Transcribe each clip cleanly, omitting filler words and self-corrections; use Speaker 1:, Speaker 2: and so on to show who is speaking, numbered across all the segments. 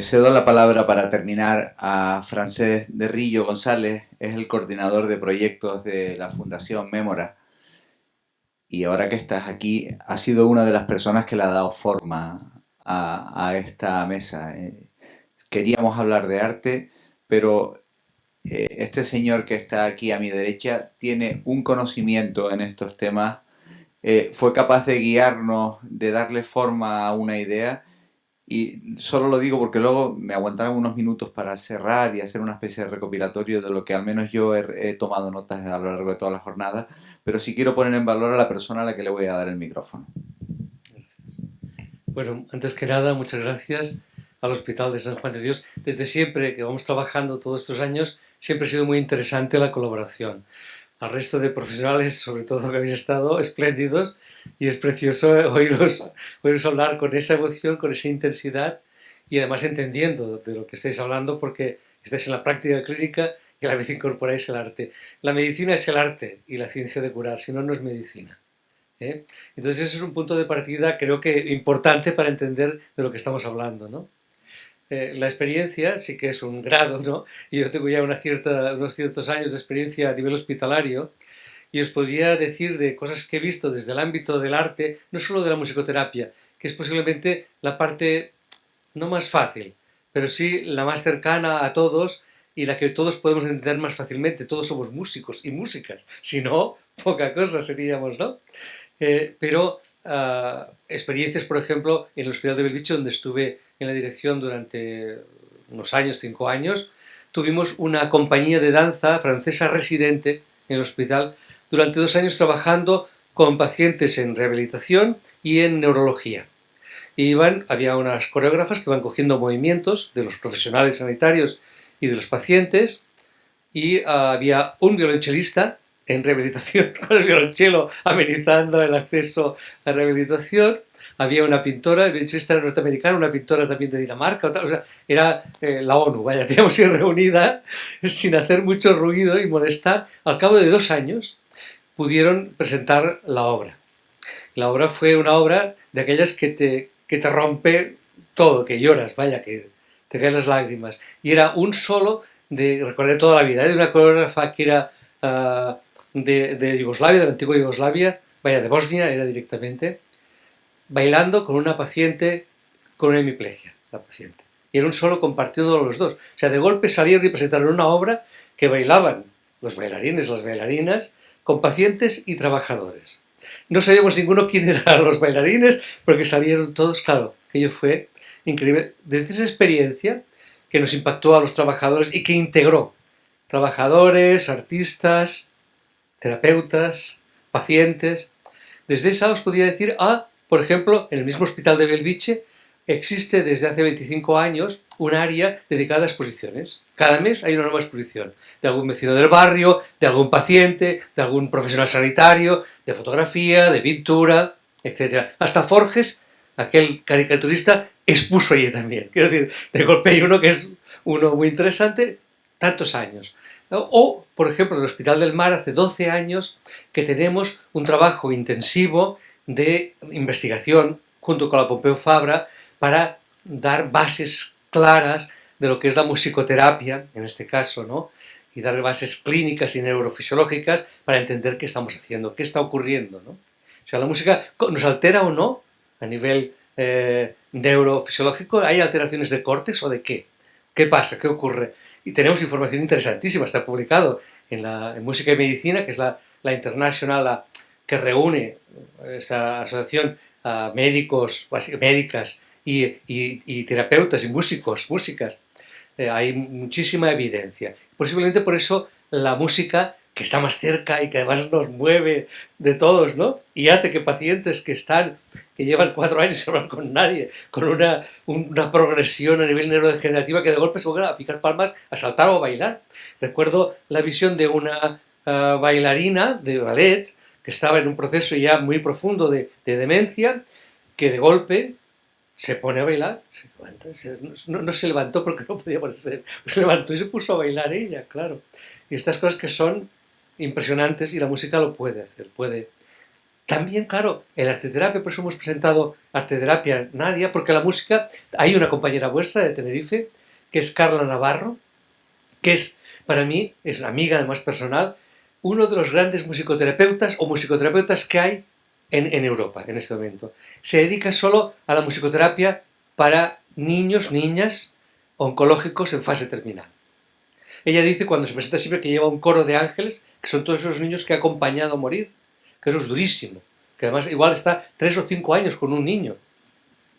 Speaker 1: Cedo la palabra para terminar a Francés de Rillo González, es el coordinador de proyectos de la Fundación Mémora. Y ahora que estás aquí, ha sido una de las personas que le ha dado forma a esta mesa. Queríamos hablar de arte, pero este señor que está aquí a mi derecha tiene un conocimiento en estos temas, fue capaz de guiarnos, de darle forma a una idea. Y solo lo digo porque luego me aguantaron unos minutos para cerrar y hacer una especie de recopilatorio de lo que al menos yo he tomado notas a lo largo de toda la jornada, pero sí quiero poner en valor a la persona a la que le voy a dar el micrófono.
Speaker 2: Bueno, antes que nada, muchas gracias al Hospital de San Juan de Dios. Desde siempre que vamos trabajando todos estos años, siempre ha sido muy interesante la colaboración. Al resto de profesionales, sobre todo que habéis estado espléndidos, y es precioso oíros hablar con esa emoción, con esa intensidad y además entendiendo de lo que estáis hablando porque estáis en la práctica clínica y a la vez incorporáis el arte. La medicina es el arte y la ciencia de curar, si no, no es medicina. ¿Eh? Entonces ese es un punto de partida creo que importante para entender de lo que estamos hablando, ¿no? La experiencia sí que es un grado, ¿no? Y yo tengo ya unos ciertos años de experiencia a nivel hospitalario y os podría decir de cosas que he visto desde el ámbito del arte, no solo de la musicoterapia, que es posiblemente la parte no más fácil, pero sí la más cercana a todos y la que todos podemos entender más fácilmente. Todos somos músicos y músicas, si no, poca cosa seríamos, ¿no? Pero experiencias, por ejemplo, en el Hospital de Belviche, donde estuve en la dirección durante unos años, 5 años, tuvimos una compañía de danza francesa residente en el hospital durante 2 años trabajando con pacientes en rehabilitación y en neurología. Había unas coreógrafas que van cogiendo movimientos de los profesionales sanitarios y de los pacientes y había un violonchelista en rehabilitación con el violonchelo amenizando el acceso a rehabilitación. Había una pintora, el violonchelista era norteamericano, una pintora también de Dinamarca, o sea, era la ONU, vaya, teníamos ir reunida sin hacer mucho ruido y molestar. Al cabo de 2 años pudieron presentar la obra. La obra fue una obra de aquellas que te rompe todo, que lloras, vaya, que te caen las lágrimas. Y era un solo recordé toda la vida, de una coreógrafa que era de Yugoslavia, de la antigua Yugoslavia, vaya, de Bosnia era directamente, bailando con una paciente con una hemiplegia, la paciente. Y era un solo compartiendo los dos. O sea, de golpe salieron y presentaron una obra que bailaban los bailarines, las bailarinas, con pacientes y trabajadores. No sabíamos ninguno quién eran los bailarines, porque salieron todos, claro, aquello fue increíble. Desde esa experiencia que nos impactó a los trabajadores y que integró trabajadores, artistas, terapeutas, pacientes. Desde esa os podía decir, por ejemplo, en el mismo hospital de Belviche existe desde hace 25 años un área dedicada a exposiciones. Cada mes hay una nueva exposición de algún vecino del barrio, de algún paciente, de algún profesional sanitario, de fotografía, de pintura, etc. Hasta Forges, aquel caricaturista, expuso allí también. Quiero decir, de golpe hay uno que es uno muy interesante, tantos años. O, por ejemplo, en el Hospital del Mar hace 12 años que tenemos un trabajo intensivo de investigación junto con la Pompeu Fabra para dar bases claras de lo que es la musicoterapia, en este caso, ¿no? Y dar bases clínicas y neurofisiológicas para entender qué estamos haciendo, qué está ocurriendo, ¿no? O sea, la música nos altera o no a nivel neurofisiológico. ¿Hay alteraciones de córtex o de qué? ¿Qué pasa? ¿Qué ocurre? Y tenemos información interesantísima, está publicado en Música y Medicina, que es la internacional que reúne esa asociación a médicos, médicas y terapeutas y músicos, músicas. Hay muchísima evidencia. Posiblemente por eso la música, que está más cerca y que además nos mueve de todos, ¿no? Y hace que pacientes que llevan 4 años sin hablar con nadie, con una progresión a nivel neurodegenerativa, que de golpe se pongan a picar palmas, a saltar o a bailar. Recuerdo la visión de una bailarina de ballet que estaba en un proceso ya muy profundo de demencia, que de golpe se pone a bailar, se levanta, no se levantó porque no podía ponerse, se levantó y se puso a bailar ella, claro. Y estas cosas que son impresionantes y la música lo puede hacer, puede También, claro, el arteterapia, por eso hemos presentado Arteterapia Nadia, porque la música, hay una compañera vuestra de Tenerife, que es Carla Navarro, que es, para mí, es amiga además personal, uno de los grandes musicoterapeutas o musicoterapeutas que hay en Europa en este momento. Se dedica solo a la musicoterapia para niños, niñas oncológicos en fase terminal. Ella dice cuando se presenta siempre que lleva un coro de ángeles, que son todos esos niños que ha acompañado a morir, que eso es durísimo, que además igual está 3 o 5 años con un niño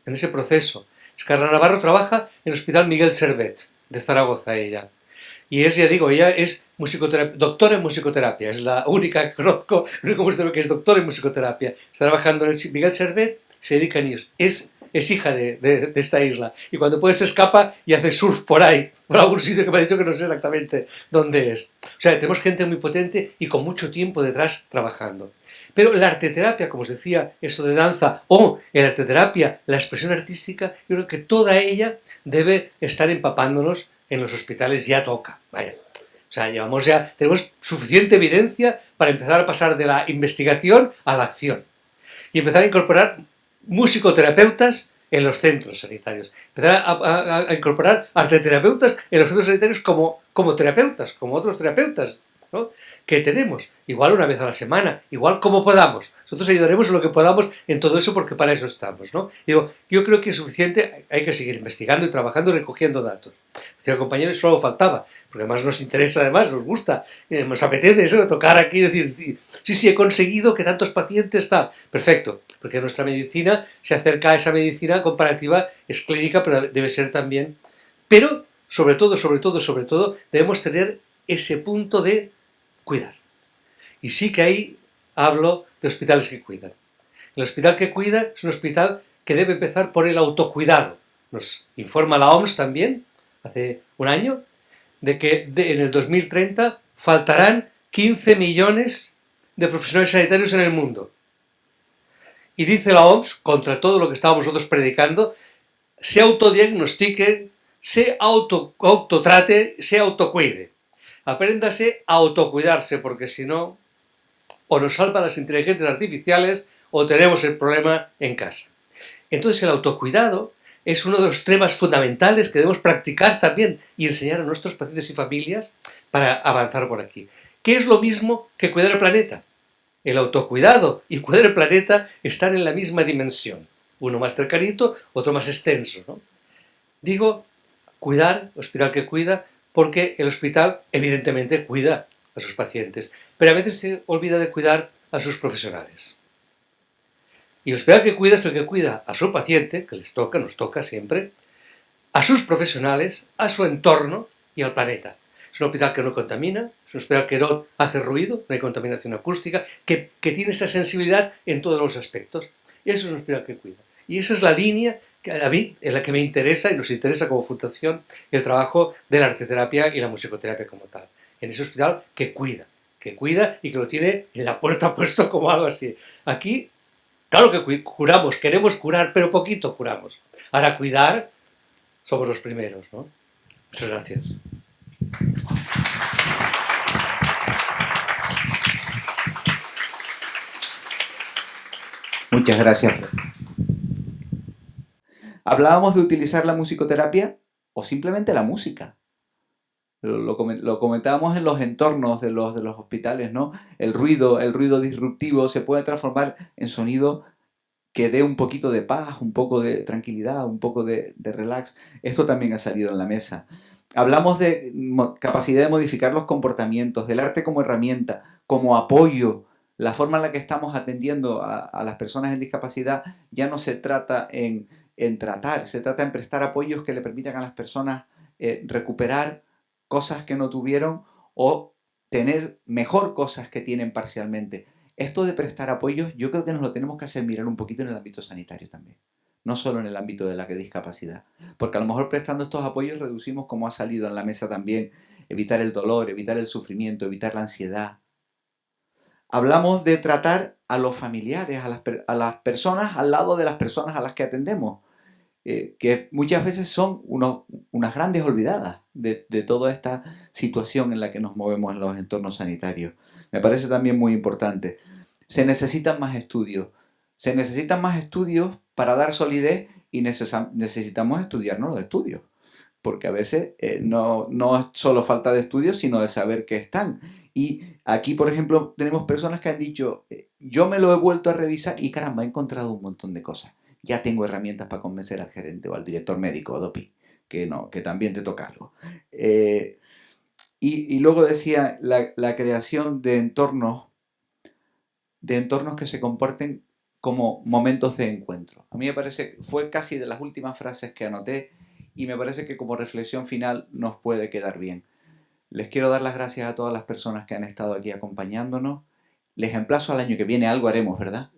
Speaker 2: en ese proceso. Carla Navarro trabaja en el Hospital Miguel Servet de Zaragoza, ella. Y es, ya digo, ella es doctora en musicoterapia, es la única que conozco, el único músico que es doctora en musicoterapia. Está trabajando en el Miguel Servet, se dedica a niños. Es hija de esta isla. Y cuando puede se escapa y hace surf por ahí, por algún sitio que me ha dicho que no sé exactamente dónde es. O sea, tenemos gente muy potente y con mucho tiempo detrás trabajando. Pero la arteterapia, como os decía, esto de danza, o el arteterapia, la expresión artística, yo creo que toda ella debe estar empapándonos en los hospitales, ya toca. Vaya. O sea, tenemos suficiente evidencia para empezar a pasar de la investigación a la acción. Y empezar a incorporar musicoterapeutas en los centros sanitarios. Empezar a incorporar arteterapeutas en los centros sanitarios como terapeutas, como otros terapeutas, ¿no?, que tenemos, igual una vez a la semana, igual como podamos. Nosotros ayudaremos en lo que podamos en todo eso porque para eso estamos, ¿no? Digo, yo creo que es suficiente, hay que seguir investigando y trabajando y recogiendo datos. Decía, compañeros, solo faltaba, porque además nos interesa, además nos gusta, nos apetece eso, tocar aquí y decir, sí, he conseguido que tantos pacientes tal. Perfecto, porque nuestra medicina se acerca a esa medicina comparativa, es clínica, pero debe ser también. Pero, sobre todo, debemos tener ese punto de cuidar. Y sí que ahí hablo de hospitales que cuidan. El hospital que cuida es un hospital que debe empezar por el autocuidado. Nos informa la OMS también, hace un año, de que en el 2030 faltarán 15 millones de profesionales sanitarios en el mundo. Y dice la OMS, contra todo lo que estábamos nosotros predicando, se autodiagnostique, se autotrate, se autocuide. Apréndase a autocuidarse, porque si no, o nos salvan las inteligencias artificiales o tenemos el problema en casa. Entonces el autocuidado es uno de los temas fundamentales que debemos practicar también y enseñar a nuestros pacientes y familias para avanzar por aquí. ¿Qué es lo mismo que cuidar el planeta? El autocuidado y cuidar el planeta están en la misma dimensión. Uno más cercanito, otro más extenso, ¿no? Digo, cuidar, hospital que cuida, porque el hospital evidentemente cuida a sus pacientes, pero a veces se olvida de cuidar a sus profesionales. Y el hospital que cuida es el que cuida a su paciente, que nos toca siempre, a sus profesionales, a su entorno y al planeta. Es un hospital que no contamina, es un hospital que no hace ruido, no hay contaminación acústica, que tiene esa sensibilidad en todos los aspectos. Y eso es un hospital que cuida. Y esa es la línea a mí, en la que me interesa y nos interesa como fundación el trabajo de la arteterapia y la musicoterapia como tal. En ese hospital que cuida y que lo tiene en la puerta puesto como algo así. Aquí, claro que curamos, queremos curar, pero poquito curamos. Ahora, cuidar, somos los primeros, ¿no? Muchas gracias.
Speaker 1: Muchas gracias. Hablábamos de utilizar la musicoterapia o simplemente la música. Lo comentábamos en los entornos de los hospitales, ¿no? El ruido disruptivo se puede transformar en sonido que dé un poquito de paz, un poco de tranquilidad, un poco de relax. Esto también ha salido en la mesa. Hablamos de capacidad de modificar los comportamientos, del arte como herramienta, como apoyo. La forma en la que estamos atendiendo a las personas en discapacidad ya no se trata en tratar, se trata en prestar apoyos que le permitan a las personas recuperar cosas que no tuvieron o tener mejor cosas que tienen parcialmente. Esto de prestar apoyos yo creo que nos lo tenemos que hacer mirar un poquito en el ámbito sanitario también, no solo en el ámbito de la discapacidad, porque a lo mejor prestando estos apoyos reducimos, como ha salido en la mesa también, evitar el dolor, evitar el sufrimiento, evitar la ansiedad. Hablamos de tratar a los familiares, a las personas al lado de las personas a las que atendemos, que muchas veces son unas grandes olvidadas de toda esta situación en la que nos movemos en los entornos sanitarios. Me parece también muy importante. se necesitan más estudios. Se necesitan más estudios para dar solidez y necesitamos estudiarnos los estudios. Porque a veces no es solo falta de estudios, sino de saber que están. Y aquí, por ejemplo, tenemos personas que han dicho, yo me lo he vuelto a revisar y caramba, he encontrado un montón de cosas. Ya tengo herramientas para convencer al gerente o al director médico, DOPI, que también te toca algo. Y luego decía la creación de entornos que se comporten como momentos de encuentro. A mí me parece, fue casi de las últimas frases que anoté y me parece que como reflexión final nos puede quedar bien. Les quiero dar las gracias a todas las personas que han estado aquí acompañándonos. Les emplazo al año que viene, algo haremos, ¿verdad?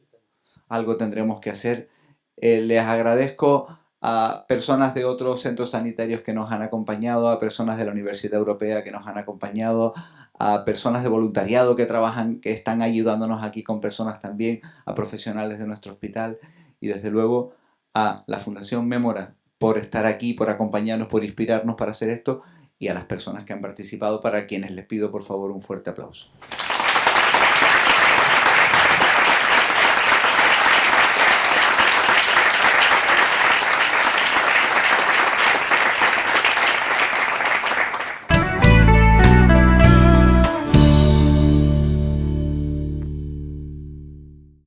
Speaker 1: Algo tendremos que hacer. Les agradezco a personas de otros centros sanitarios que nos han acompañado, a personas de la Universidad Europea que nos han acompañado, a personas de voluntariado que trabajan, que están ayudándonos aquí con personas también, a profesionales de nuestro hospital y desde luego a la Fundación Mémora por estar aquí, por acompañarnos, por inspirarnos para hacer esto y a las personas que han participado, para quienes les pido por favor un fuerte aplauso.